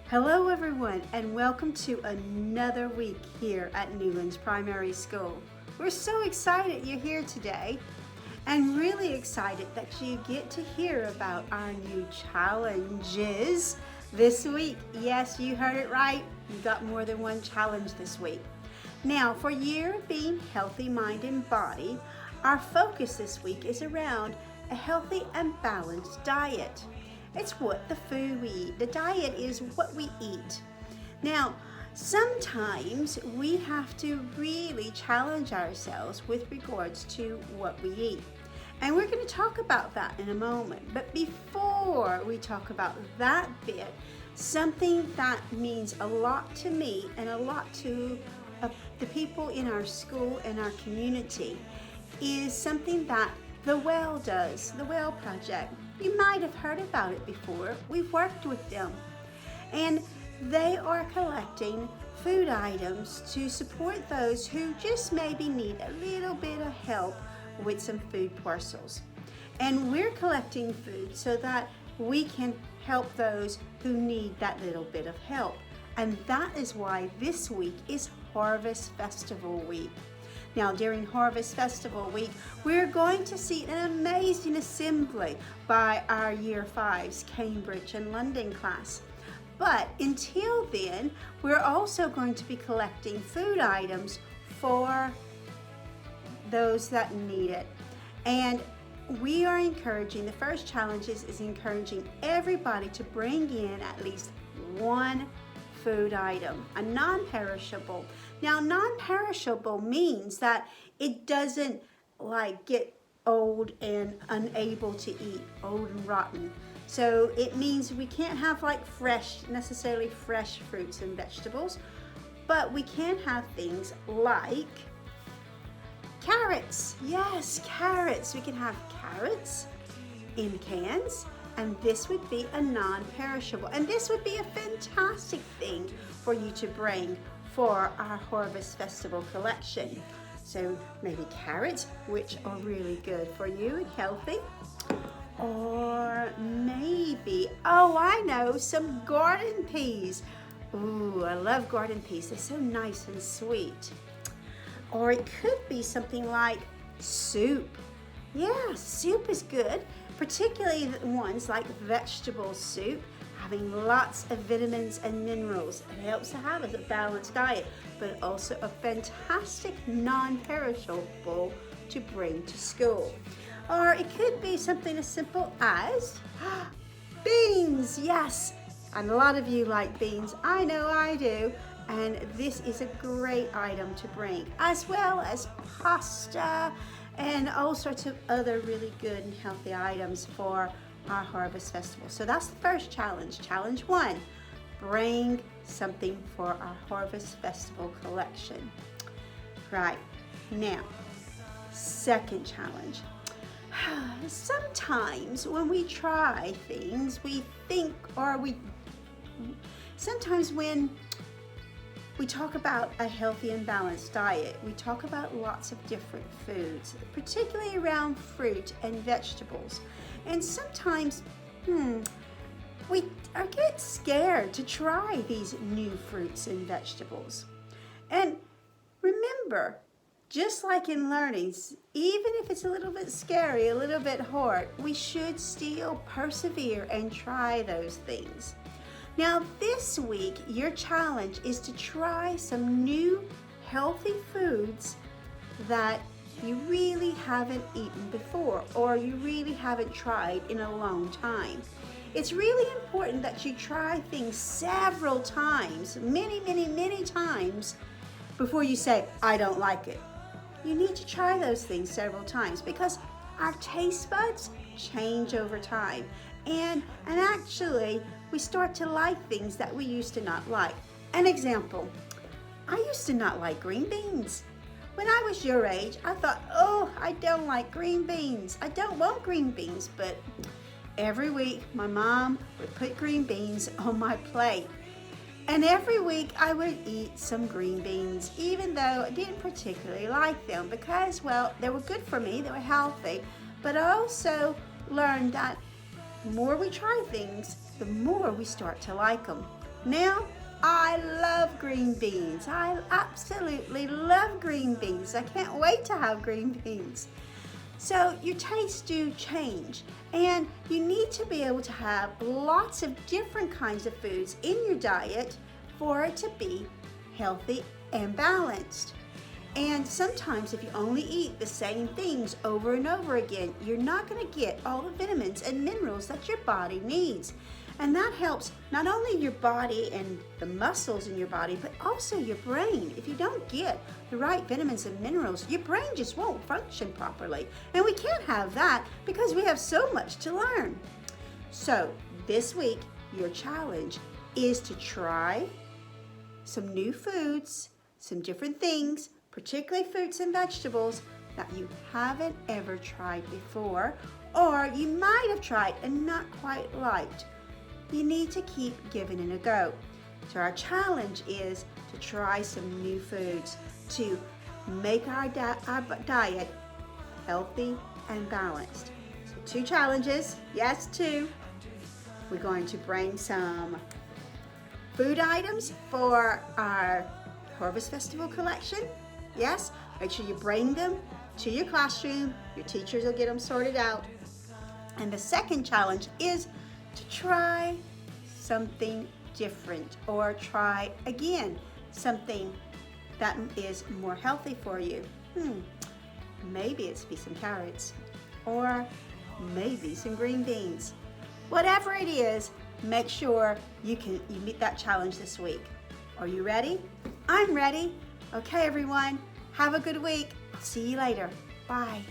Hello everyone and welcome to another week here at Newlands Primary School. We're so excited you're here today and really excited that you get to hear about our new challenges this week. Yes, you heard it right. You got more than one challenge this week. Now, for Year of Being Healthy Mind and Body, our focus this week is around a healthy and balanced diet. It's what the food we eat. The diet is what we eat. Now, sometimes we have to really challenge ourselves with regards to what we eat. And we're going to talk about that in a moment. But before we talk about that bit, something that means a lot to me and a lot to the people in our school and our community is something that The Well does, the Well Project. You might have heard about it before. We've worked with them. And they are collecting food items to support those who just maybe need a little bit of help with some food parcels. And we're collecting food so that we can help those who need that little bit of help. And that is why this week is Harvest Festival Week. Now, during Harvest Festival Week, we're going to see an amazing assembly by our Year 5s, Cambridge and London class. But until then, we're also going to be collecting food items for those that need it. And we are encouraging, the first challenge is encouraging everybody to bring in at least one food item, a non-perishable. Now, non-perishable means that it doesn't get old and unable to eat, old and rotten. So it means we can't have necessarily fresh fruits and vegetables, but we can have things like carrots. Yes, carrots. We can have carrots in cans. And this would be a non-perishable. And this would be a fantastic thing for you to bring for our Harvest Festival collection. So maybe carrots, which are really good for you and healthy. Or maybe, I know, some garden peas. Ooh, I love garden peas. They're so nice and sweet. Or it could be something like soup. Yeah, soup is good. Particularly the ones like vegetable soup, having lots of vitamins and minerals. It helps to have a balanced diet, but also a fantastic non-perishable to bring to school. Or it could be something as simple as beans. Yes, and a lot of you like beans. I know I do. And this is a great item to bring, as well as pasta and all sorts of other really good and healthy items for our Harvest Festival. So that's the first challenge. Challenge 1, bring something for our Harvest Festival collection. Right, now, second challenge. Sometimes when we try things, sometimes when we talk about a healthy and balanced diet, we talk about lots of different foods, particularly around fruit and vegetables. And sometimes, we get scared to try these new fruits and vegetables. And remember, just like in learning, even if it's a little bit scary, a little bit hard, we should still persevere and try those things. Now this week, your challenge is to try some new healthy foods that you really haven't eaten before or you really haven't tried in a long time. It's really important that you try things several times, many times before you say, I don't like it. You need to try those things several times because our taste buds change over time. And actually, we start to like things that we used to not like. An example, I used to not like green beans. When I was your age, I thought, I don't like green beans. I don't want green beans, but every week my mom would put green beans on my plate. And every week I would eat some green beans, even though I didn't particularly like them because, they were good for me, they were healthy. But I also learned that the more we try things, the more we start to like them. Now, I love green beans. I absolutely love green beans. I can't wait to have green beans. So your tastes do change, and you need to be able to have lots of different kinds of foods in your diet for it to be healthy and balanced. And sometimes if you only eat the same things over and over again, you're not going to get all the vitamins and minerals that your body needs. And that helps not only your body and the muscles in your body, but also your brain. If you don't get the right vitamins and minerals, your brain just won't function properly. And we can't have that because we have so much to learn. So this week, your challenge is to try some new foods, some different things, particularly fruits and vegetables that you haven't ever tried before, or you might have tried and not quite liked. You need to keep giving it a go. So our challenge is to try some new foods to make our diet healthy and balanced. So 2 challenges, yes, 2. We're going to bring some food items for our Harvest Festival collection. Yes, make sure you bring them to your classroom. Your teachers will get them sorted out. And the second challenge is to try something different, or try again something that is more healthy for you. Maybe it's be some carrots, or maybe some green beans. Whatever it is, make sure you meet that challenge this week. Are you ready? I'm ready. Okay, everyone, have a good week. I'll see you later. Bye.